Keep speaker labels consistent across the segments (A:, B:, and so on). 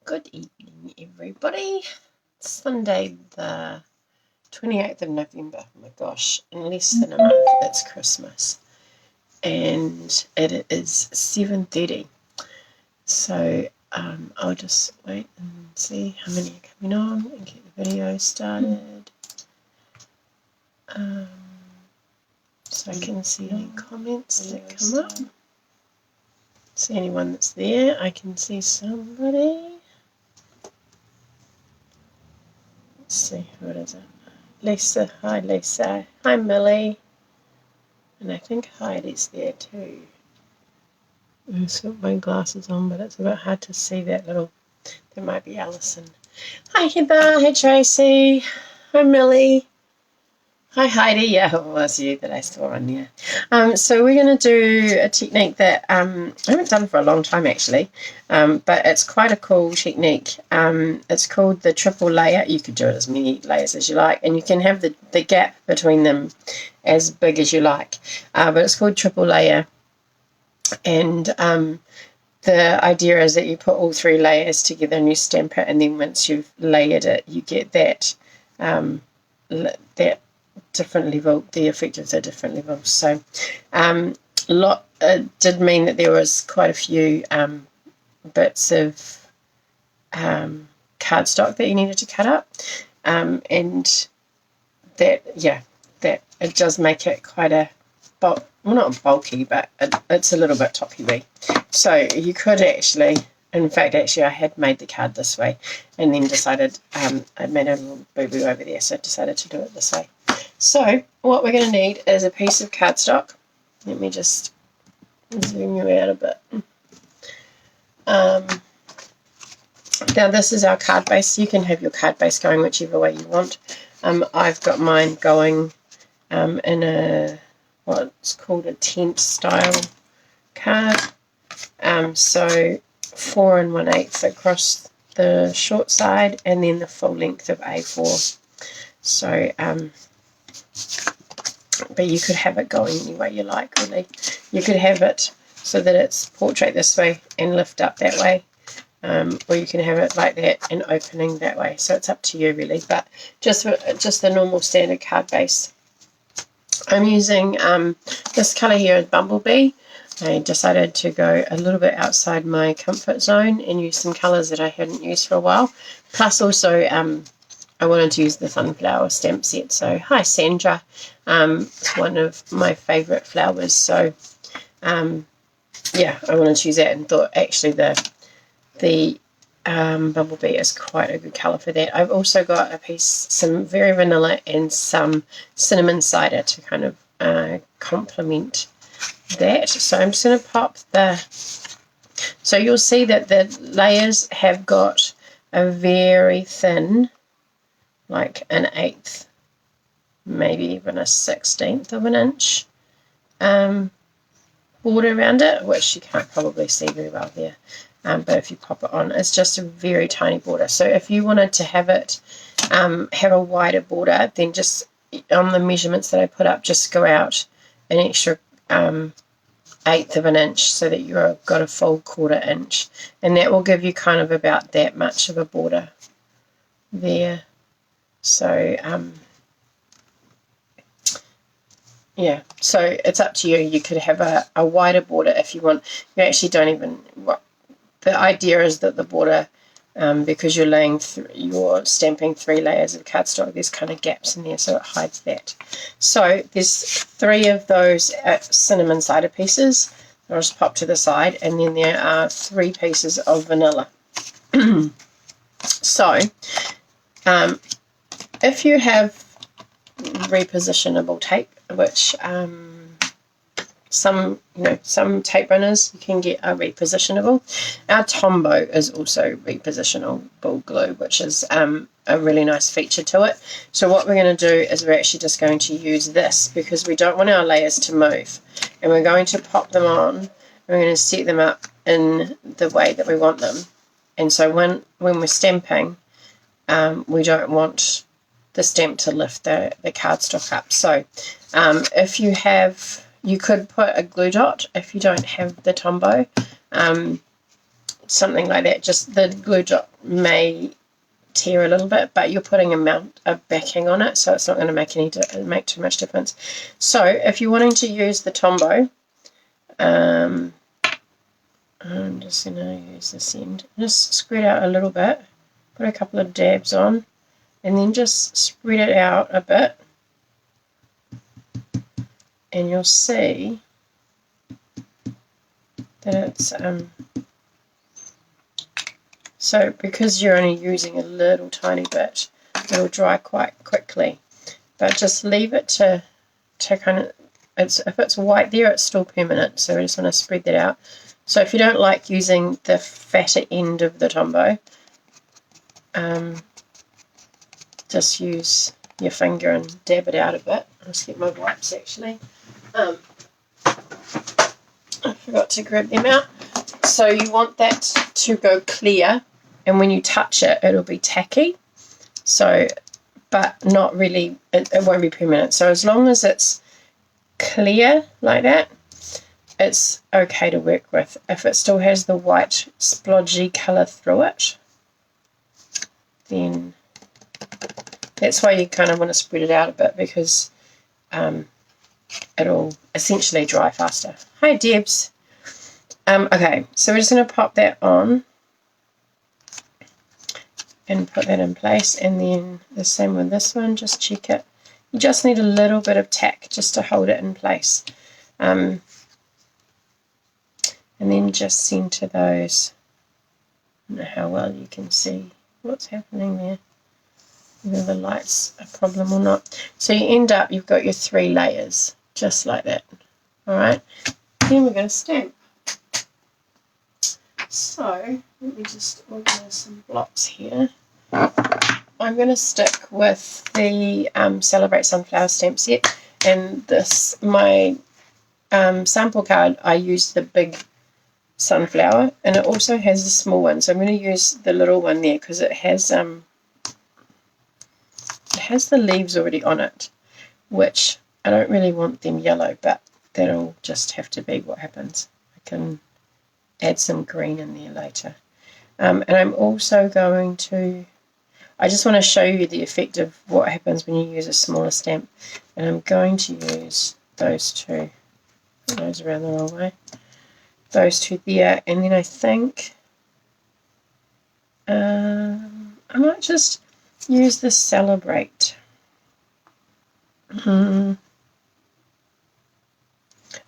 A: Good evening, everybody. It's Sunday, the 28th of November. Oh my gosh, in less than a month, it's Christmas. And it is 7:30. So I'll just wait and see how many are coming on and get the video started. So I can see any comments that come up. See anyone that's there. I can see somebody. Let's see, what is it? Lisa. Hi, Lisa. Hi, Millie. And I think Heidi's there too. I've got my glasses on, but it's a bit hard to see that little. There might be Alison. Hi, Heather. Hi, Tracy. Hi, Millie. Hi, Heidi. Yeah, it was you that I saw on there. So we're going to do a technique that I haven't done for a long time, actually, but it's quite a cool technique. It's called the triple layer. You could do it as many layers as you like, and you can have the gap between them as big as you like, but it's called triple layer. And the idea is that you put all three layers together and you stamp it, and then once you've layered it, you get that that different level, the effect of the different levels. So it did mean that there was quite a few bits of cardstock that you needed to cut up, and that it does make it quite a not bulky, but it's a little bit top heavy. So you could actually, in fact, I had made the card this way and then decided, I made a little boo-boo over there, so I decided to do it this way. So what we're going to need is a piece of cardstock. Let me just zoom you out a bit. Now this is our card base. You can have your card base going whichever way you want. I've got mine going in a what's called a tent style card. So 4 1/8 across the short side, and then the full length of A4. So but you could have it going any way you like, really. You could have it so that it's portrait this way and lift up that way, or you can have it like that and opening that way. So it's up to you, really, but just the normal standard card base. I'm using this colour here is Bumblebee. I decided to go a little bit outside my comfort zone and use some colours that I hadn't used for a while. Plus also I wanted to use the Sunflower stamp set. So hi Sandra. It's one of my favourite flowers. So yeah, I wanted to use that and thought actually the Bumblebee is quite a good colour for that. I've also got a piece, some very vanilla and some cinnamon cider to kind of complement that. So I'm just going to pop so you'll see that the layers have got a very thin, like an 1/8, maybe even a 1/16 of an inch border around it, which you can't probably see very well there. But if you pop it on, it's just a very tiny border. So if you wanted to have it have a wider border, then just on the measurements that I put up, just go out an extra 1/8 of an inch so that you've got a full 1/4 inch, and that will give you kind of about that much of a border there. So yeah, so it's up to you. You could have a wider border if you want. You actually don't even, the idea is that the border, because you're stamping 3 layers of cardstock, there's kind of gaps in there, so it hides that. So there's 3 of those cinnamon cider pieces. I'll just pop to the side, and then there are 3 pieces of vanilla. So if you have repositionable tape, which some tape runners you can get are repositionable. Our Tombow is also repositionable glue, which is a really nice feature to it. So what we're going to do is we're actually just going to use this because we don't want our layers to move, and we're going to pop them on, and we're going to set them up in the way that we want them. And so when we're stamping, we don't want the stamp to lift the cardstock up. So if you have, you could put a glue dot if you don't have the Tombow. something like that, just the glue dot may tear a little bit, but you're putting a backing on it, so it's not going to make too much difference. So if you're wanting to use the Tombow, I'm just going to use this end, just spread out a little bit, put a couple of dabs on, and then just spread it out a bit, and you'll see that it's so because you're only using a little tiny bit, it'll dry quite quickly. But just leave it to kind of, if it's white there, it's still permanent, so we just want to spread that out. So if you don't like using the fatter end of the Tombow, just use your finger and dab it out a bit. I'll just get my wipes actually. I forgot to grab them out. So you want that to go clear, and when you touch it, it'll be tacky. So, but not really, it won't be permanent. So as long as it's clear like that, it's okay to work with. If it still has the white splodgy colour through it, then that's why you kind of want to spread it out a bit, because it'll essentially dry faster. Hi Debs. Okay, so we're just going to pop that on and put that in place, and then the same with this one, just check it. You just need a little bit of tack just to hold it in place. And then just center those. I don't know how well you can see what's happening there, whether the light's a problem or not. So you end up, you've got your 3 layers, just like that. Alright, then we're going to stamp. So, let me just organise some blocks here. I'm going to stick with the Celebrate Sunflower stamp set, and this, my sample card, I used the big sunflower, and it also has a small one, so I'm going to use the little one there because it has the leaves already on it, which I don't really want them yellow, but that'll just have to be what happens. I can add some green in there later. And I'm also going to, I just want to show you the effect of what happens when you use a smaller stamp, and I'm going to use those two. Put those around the wrong way. Those two there, and then I think I might just use the Celebrate.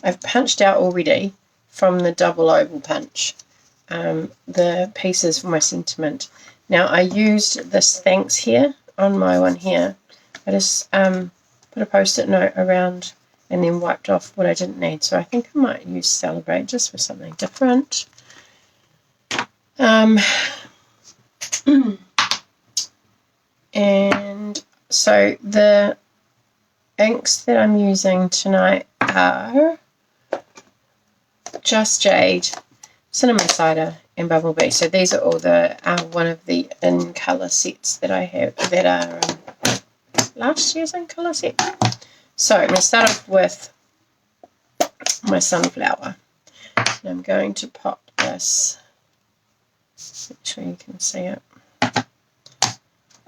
A: I've punched out already from the double oval punch the pieces for my sentiment. Now I used this thanks here on my one here. I just put a post-it note around and then wiped off what I didn't need. So I think I might use Celebrate just for something different. And so the inks that I'm using tonight are Just Jade, Cinnamon Cider, and Bumblebee. So these are all the one of the in colour sets that I have that are last year's in colour set. So I'm going to start off with my sunflower. And I'm going to pop this, make sure you can see it.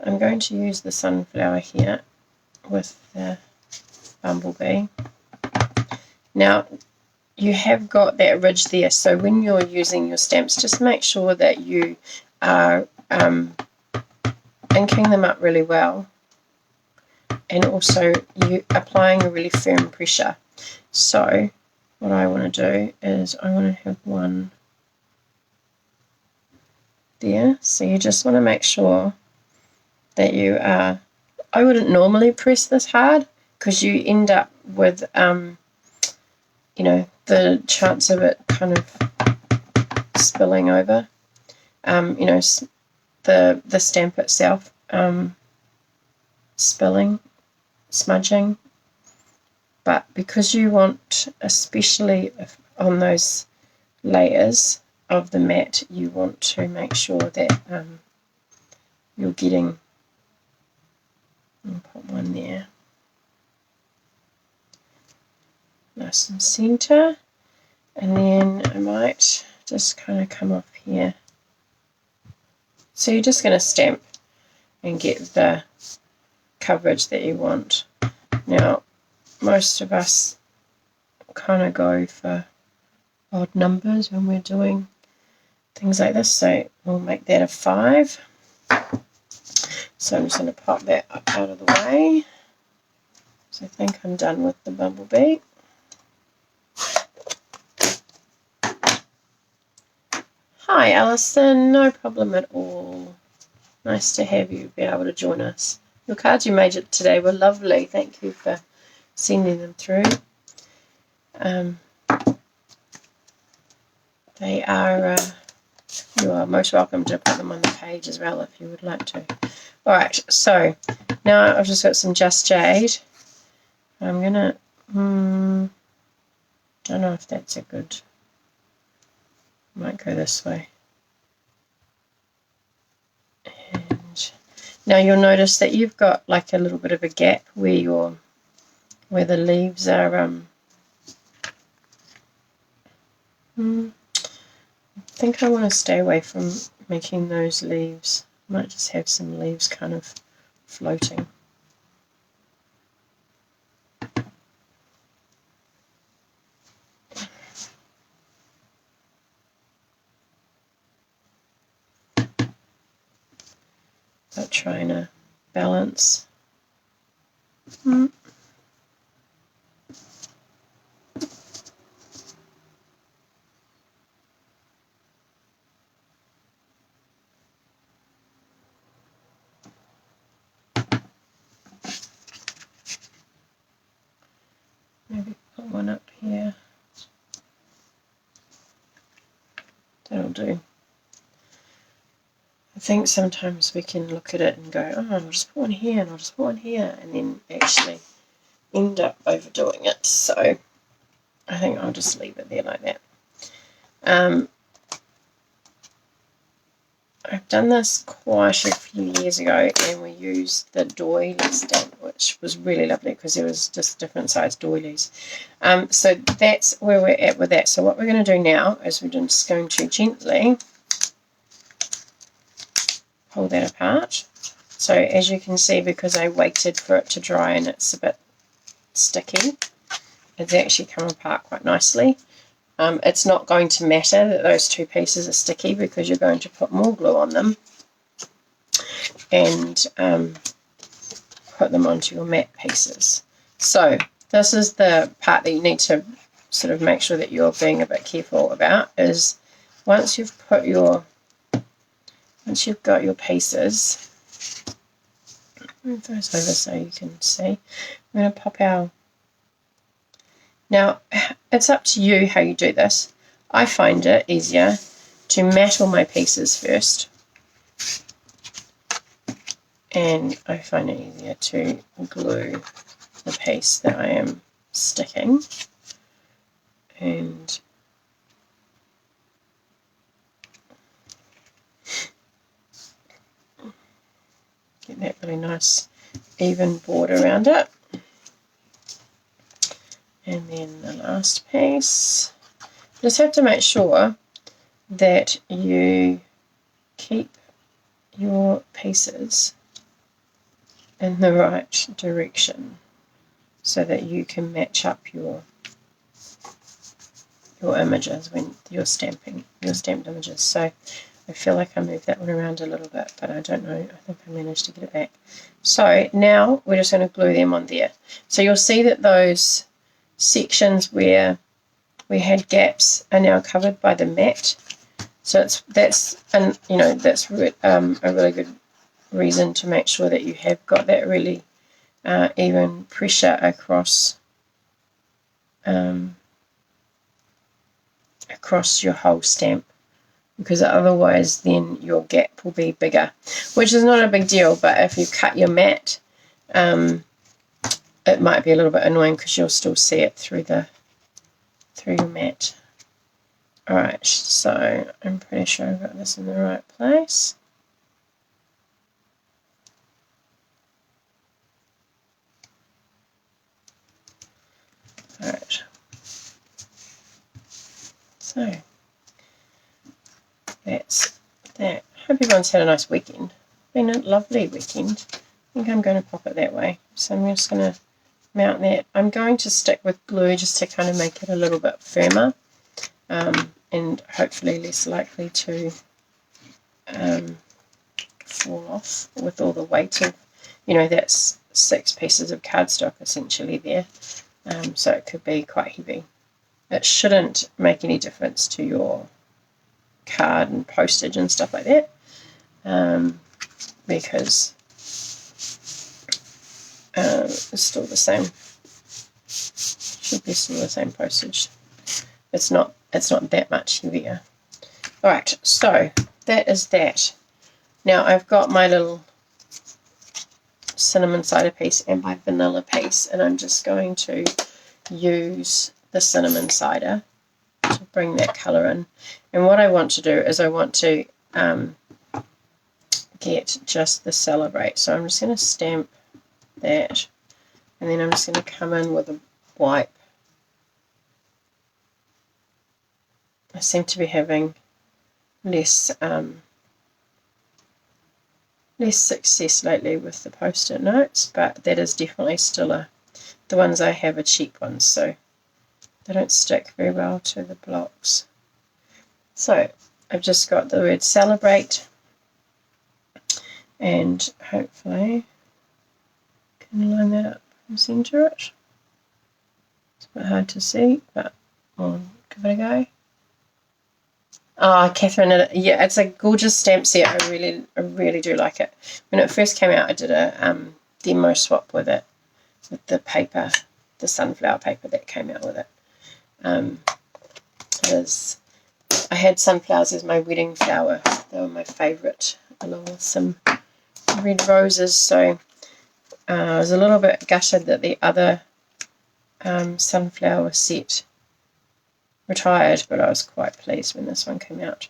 A: I'm going to use the sunflower here with the Bumblebee. Now you have got that ridge there, so when you're using your stamps, just make sure that you are inking them up really well, and also you applying a really firm pressure. So what I want to do is I want to have one there, so you just want to make sure that you are, I wouldn't normally press this hard because you end up with you know, the chance of it kind of spilling over, you know, the stamp itself spilling, smudging. But because you want, especially on those layers of the mat, you want to make sure that you're getting, I'll put one there, nice and center, and then I might just kind of come off here So you're just going to stamp and get the coverage that you want. Now, most of us kind of go for odd numbers when we're doing things like this, so we'll make that a 5. So I'm just going to pop that out of the way. So I think I'm done with the bumblebee. Hi Alison, no problem at all. Nice to have you be able to join us. Your cards you made today were lovely. Thank you for sending them through. They are, you are most welcome to put them on the page as well if you would like to. Alright, so now I've just got some Just Jade. I'm gonna, don't know if that's a good, might go this way. And now you'll notice that you've got like a little bit of a gap where the leaves are, I think I want to stay away from making those leaves. I might just have some leaves kind of floating. But trying to balance. Maybe put one up here. That'll do. I think sometimes we can look at it and go, oh, I'll just put one here and I'll just put one here, and then actually end up overdoing it. So I think I'll just leave it there like that. I've done this quite a few years ago, and we used the doily stamp, which was really lovely because there was just different size doilies. So that's where we're at with that. So what we're going to do now is we're just going to gently pull that apart. So as you can see, because I waited for it to dry and it's a bit sticky, it's actually come apart quite nicely. It's not going to matter that those two pieces are sticky because you're going to put more glue on them and put them onto your matte pieces. So this is the part that you need to sort of make sure that you're being a bit careful about, is once you've got your pieces, move those over so you can see. I'm going to pop our, now it's up to you how you do this. I find it easier to mat all my pieces first, and I find it easier to glue the piece that I am sticking, and get that really nice even border around it. And then the last piece, just have to make sure that you keep your pieces in the right direction so that you can match up your images when you're stamping your stamped images. So I feel like I moved that one around a little bit, but I don't know, I think I managed to get it back. So now we're just going to glue them on there. So you'll see that those sections where we had gaps are now covered by the matte. So that's a really good reason to make sure that you have got that really even pressure across your whole stamp, because otherwise then your gap will be bigger, which is not a big deal, but if you cut your matte, it might be a little bit annoying because you'll still see it through your mat. Alright, so I'm pretty sure I've got this in the right place. Alright, so that's that. Hope everyone's had a nice weekend. Been a lovely weekend. I think I'm going to pop it that way. So I'm just going to mount that. I'm going to stick with glue just to kind of make it a little bit firmer, and hopefully less likely to fall off with all the weight of, that's 6 pieces of cardstock essentially there. So it could be quite heavy. It shouldn't make any difference to your card and postage and stuff like that, because it's still the same. Should be still the same postage. It's not that much heavier. Alright, so that is that. Now I've got my little cinnamon cider piece and my vanilla piece, and I'm just going to use the cinnamon cider to bring that colour in. And what I want to do is I want to get just the Celebrate. So I'm just going to stamp that, and then I'm just going to come in with a wipe. I seem to be having less success lately with the post-it notes, but that is definitely still the ones I have are cheap ones, so they don't stick very well to the blocks. So I've just got the word Celebrate, and hopefully can line that up and center it. It's a bit hard to see, but I'll give it a go. Oh, Catherine, yeah, it's a gorgeous stamp set. I really do like it. When it first came out, I did a demo swap with it, with the paper, the sunflower paper that came out with it. I had sunflowers as my wedding flower. They were my favourite, along with some red roses. So I was a little bit gutted that the other sunflower set retired, but I was quite pleased when this one came out.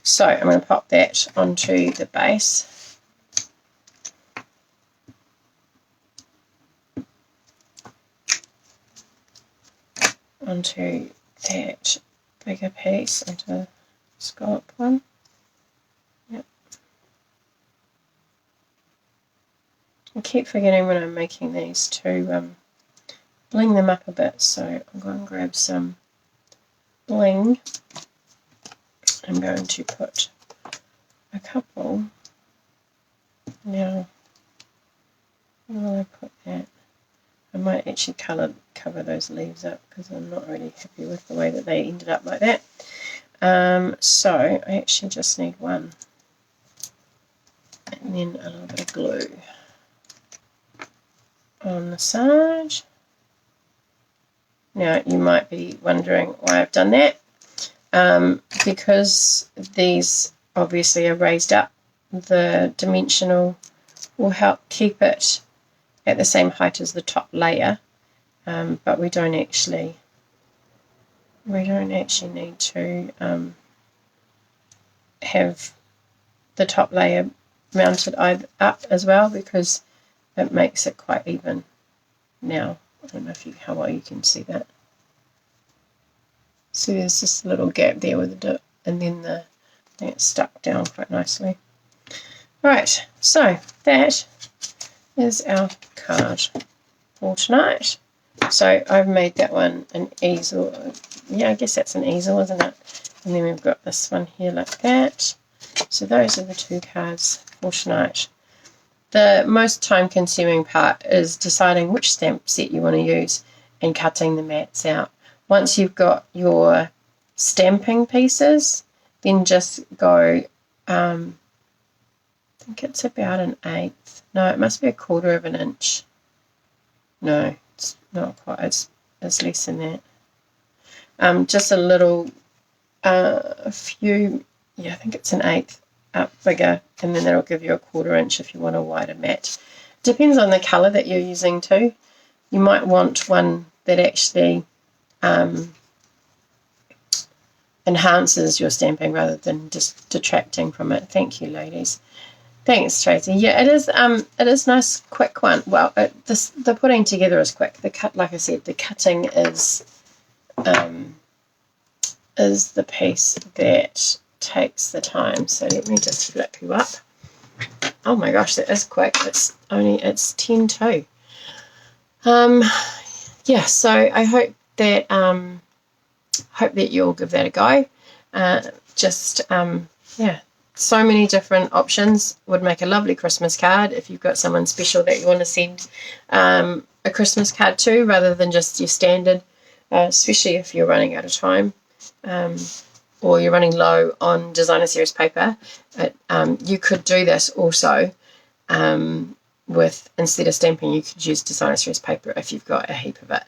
A: So I'm going to pop that onto the base. Onto that bigger piece, onto the scallop one. Yep. I keep forgetting when I'm making these to bling them up a bit, so I'm going to grab some bling. I'm going to put a couple. Now, where will I put that? I might actually cover those leaves up because I'm not really happy with the way that they ended up like that. So I actually just need one, and then a little bit of glue on the side. Now you might be wondering why I've done that. Because these obviously are raised up, the dimensional will help keep it at the same height as the top layer, but we don't actually need to have the top layer mounted up as well, because it makes it quite even. Now I don't know how well you can see that. So there's just a little gap there with the dip, and then it's stuck down quite nicely. Right, so that is our card for tonight. So I've made that one an easel. Yeah, I guess that's an easel, isn't it? And then we've got this one here like that. So those are the 2 cards for tonight. The most time-consuming part is deciding which stamp set you want to use and cutting the mats out. Once you've got your stamping pieces, then just go, I think it's about 1/8. No, it must be 1/4 of an inch. No, it's not quite, it's less than that. Just a little, a few, yeah, I think it's 1/8 up bigger, and then that'll give you a 1/4 inch if you want a wider mat. Depends on the colour that you're using too. You might want one that actually enhances your stamping rather than just detracting from it. Thank you, ladies. Thanks, Tracy. Yeah, it is nice, quick one. Well, the putting together is quick. The cut, like I said, the cutting is the piece that takes the time. So let me just flip you up. Oh my gosh, that is quick. It's 10 to. Yeah, so I hope that you'll give that a go. Yeah, so many different options would make a lovely Christmas card if you've got someone special that you want to send a Christmas card to, rather than just your standard, especially if you're running out of time, or you're running low on designer series paper. You could do this also with, instead of stamping, you could use designer series paper if you've got a heap of it.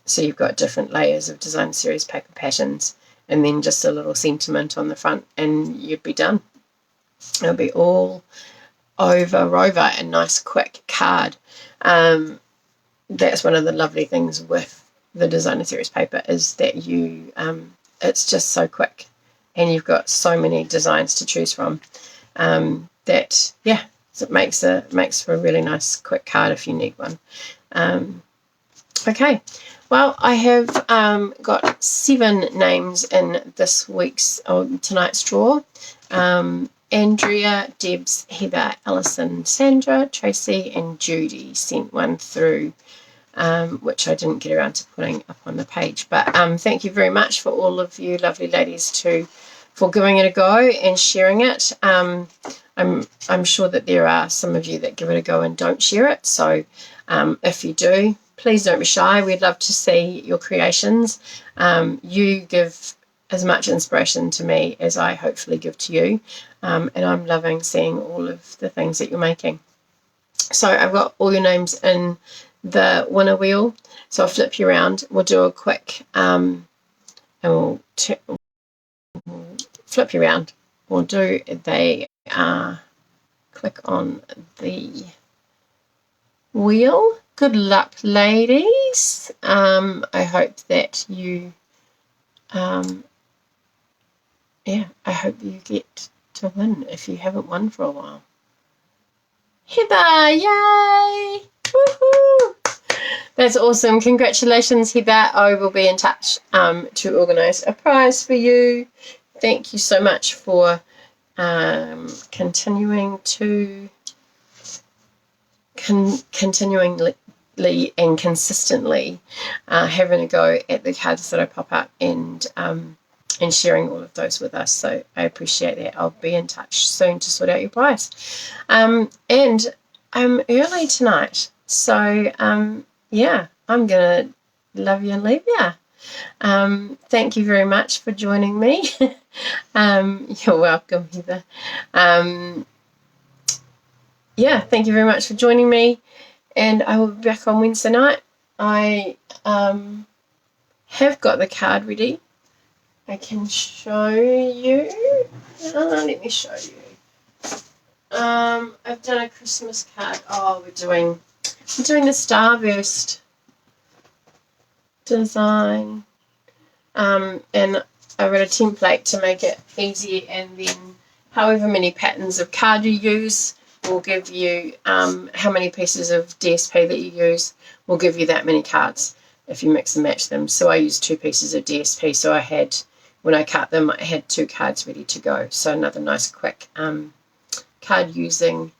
A: So you've got different layers of designer series paper patterns, and then just a little sentiment on the front, and you'd be done. It'll be all over a nice quick card. That's one of the lovely things with the designer series paper, is that it's just so quick, and you've got so many designs to choose from, that so it makes for a really nice quick card if you need one. Okay, well, I have got 7 names in tonight's draw. Andrea, Debs, Heather, Alison, Sandra, Tracy, and Judy sent one through, which I didn't get around to putting up on the page. But thank you very much for all of you lovely ladies for giving it a go and sharing it. I'm sure that there are some of you that give it a go and don't share it. So if you do, please don't be shy. We'd love to see your creations. You give as much inspiration to me as I hopefully give to you. And I'm loving seeing all of the things that you're making. So I've got all your names in the winner wheel. So I'll flip you around. We'll do a quick, and we'll flip you around. Click on the wheel. Good luck, ladies. I hope that you, I hope you get to win if you haven't won for a while. Heather, yay! Woohoo! That's awesome. Congratulations, Heather. I will be in touch to organise a prize for you. Thank you so much for continuingly and consistently having a go at the cards that I pop up, and sharing all of those with us. So I appreciate that. I'll be in touch soon to sort out your price. And I'm early tonight, so I'm gonna love you and leave you. Thank you very much for joining me. You're welcome, Heather. Thank you very much for joining me, and I will be back on Wednesday night. I have got the card ready. I can show you. Let me show you. I've done a Christmas card. Oh, we're doing the Starburst design. And I wrote a template to make it easy, and then however many patterns of card you use will give you how many pieces of DSP that you use will give you that many cards if you mix and match them. So I used 2 pieces of DSP, so I had, when I cut them, I had 2 cards ready to go. So another nice quick card using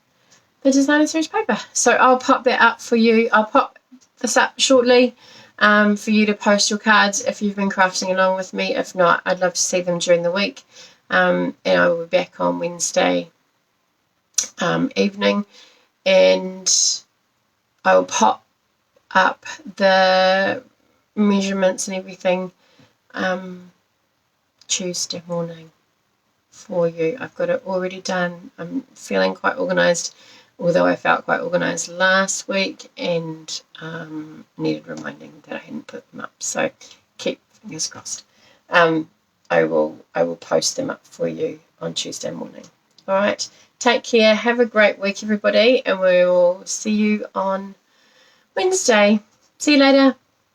A: the designer series paper. So I'll pop that up for you. I'll pop this up shortly for you to post your cards if you've been crafting along with me. If not, I'd love to see them during the week. And I will be back on Wednesday evening, and I will pop up the measurements and everything Tuesday morning for you. I've got it already done. I'm feeling quite organised, although I felt quite organised last week and needed reminding that I hadn't put them up. So keep fingers crossed. I will post them up for you on Tuesday morning. All right. Take care. Have a great week, everybody, and we will see you on Wednesday. See you later.